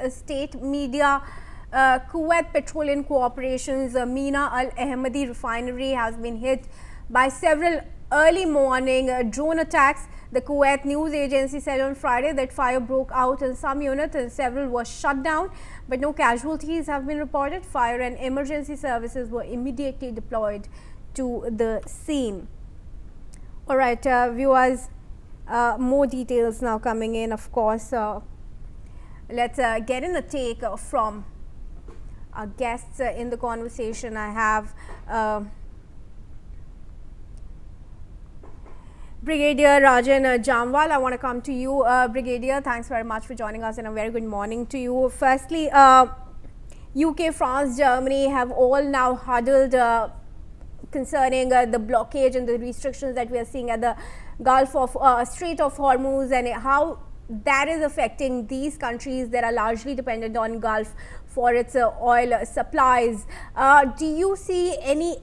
State media, Kuwait Petroleum Corporation's Mina Al Ahmadi Refinery has been hit by several early morning drone attacks. The Kuwait news agency said on Friday that fire broke out in some units and several were shut down, but no casualties have been reported. Fire and emergency services were immediately deployed to the scene. All right, viewers, more details now coming in, of course. Let's get in a take from our guests in the conversation. I have Brigadier Rajan Jamwal. I want to come to you, Brigadier. Thanks very much for joining us and a very good morning to you. Firstly, UK, France, Germany have all now huddled concerning the blockage and the restrictions that we are seeing at the Gulf of Strait of Hormuz, and how that is affecting these countries that are largely dependent on Gulf for its oil supplies. Do you see any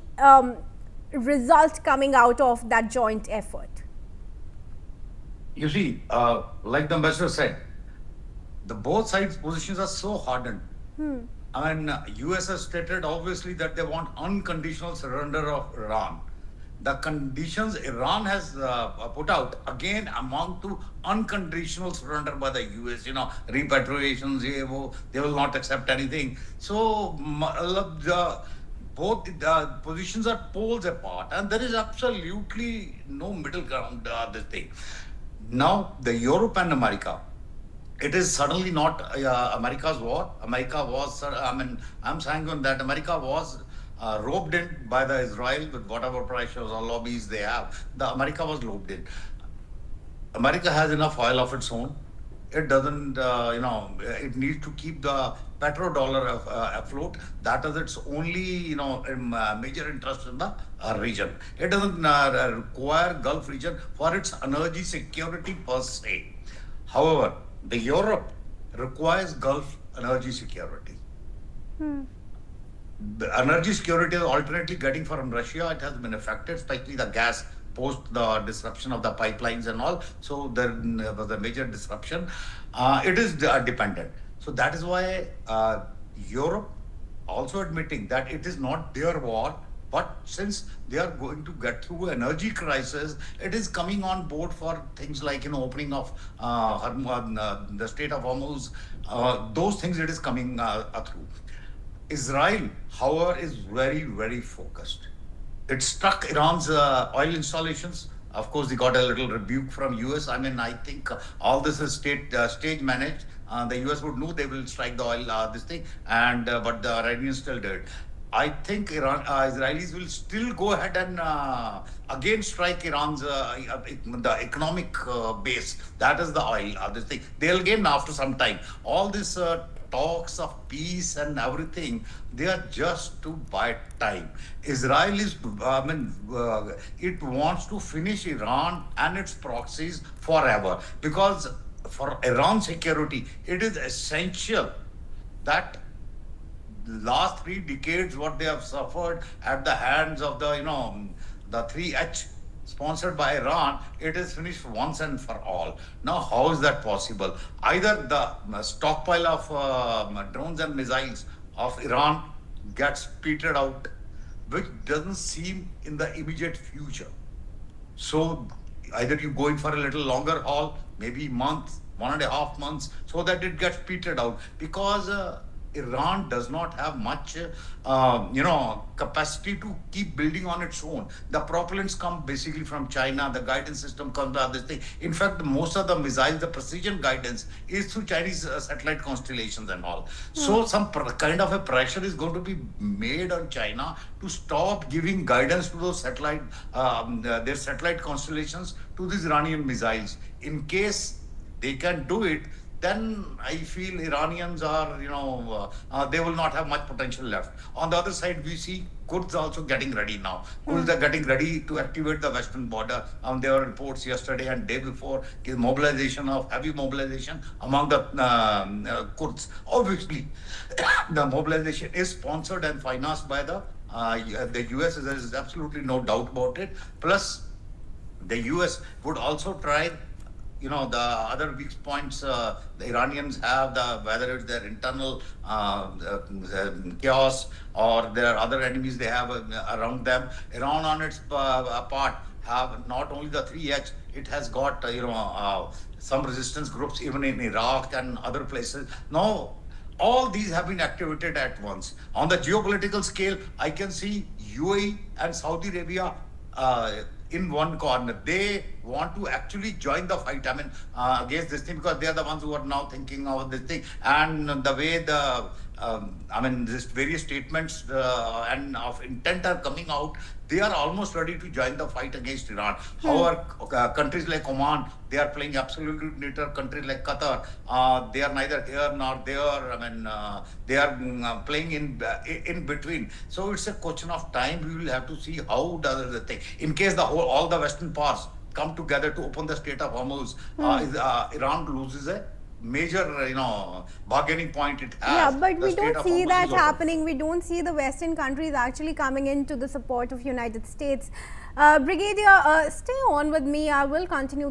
result coming out of that joint effort? You see, like the ambassador said, the both sides' positions are so hardened. I mean, US has stated obviously that they want unconditional surrender of Iran. The conditions Iran has put out again amount to unconditional surrender by the US. Repatriations, they will not accept anything. So both positions are poles apart, and there is absolutely no middle ground. This thing. Now, the Europe and America. It is certainly not America's war. America was, I'm saying that America was roped in by the Israel with whatever pressures or lobbies they have. America was roped in. America has enough oil of its own. It doesn't, it needs to keep the petrodollar afloat. That is its only, major interest in the region. It doesn't require Gulf region for its energy security per se. However, the Europe requires Gulf energy security. The energy security is alternately getting from Russia. It has been affected, especially the gas post the disruption of the pipelines and all. So there was a major disruption. It is dependent. So that is why Europe also admitting that it is not their war, but since they are going to get through energy crisis, it is coming on board for things like opening of the Strait of Hormuz. Those things it is coming through. Israel, however, is very, very focused. It struck Iran's oil installations. Of course, they got a little rebuke from US. I think all this is stage managed. The US would know they will strike the oil, this thing, and but the Iranians still did. I think Israelis will still go ahead and again strike Iran's the economic base. That is the oil. This thing they'll gain after some time. All this talks of peace and everything, they are just to buy time. Israel is, it wants to finish Iran and its proxies forever, because for Iran's security, it is essential that last 3 decades what they have suffered at the hands of the 3H sponsored by Iran, it is finished once and for all. Now, how is that possible? Either the stockpile of drones and missiles of Iran gets petered out, which doesn't seem in the immediate future. So either you go in for a little longer haul, maybe month, 1.5 months, so that it gets petered out, because Iran does not have much, capacity to keep building on its own. The propellants come basically from China. The guidance system comes out this thing. In fact, most of the missiles, the precision guidance is through Chinese satellite constellations and all. So some kind of a pressure is going to be made on China to stop giving guidance to those satellite, their satellite constellations to these Iranian missiles. In case they can do it, then I feel Iranians are, they will not have much potential left. On the other side, we see Kurds also getting ready now. Kurds are getting ready to activate the western border. There were reports yesterday and day before, heavy mobilization among the Kurds. Obviously, the mobilization is sponsored and financed by the US. There is absolutely no doubt about it. Plus, the US would also try the other weak points the Iranians have, whether it's their internal chaos or their other enemies they have around them. Iran on its part have not only the 3H, it has got some resistance groups even in Iraq and other places. Now, all these have been activated at once. On the geopolitical scale, I can see UAE and Saudi Arabia in one corner. They want to actually join the fight. I mean, against this thing, because they are the ones who are now thinking of this thing. And the way this various statements and of intent are coming out, they are almost ready to join the fight against Iran. However, countries like Oman, they are playing absolutely neutral. Countries like Qatar, they are neither here nor there. They are playing in between. So it's a question of time. We will have to see how does the thing. In case all the Western powers come together to open the Strait of Hormuz, Iran loses a major, bargaining point it has. Yeah, but we don't see that Hormuz is happening. We don't see the Western countries actually coming into the support of United States. Brigadier, stay on with me. I will continue this.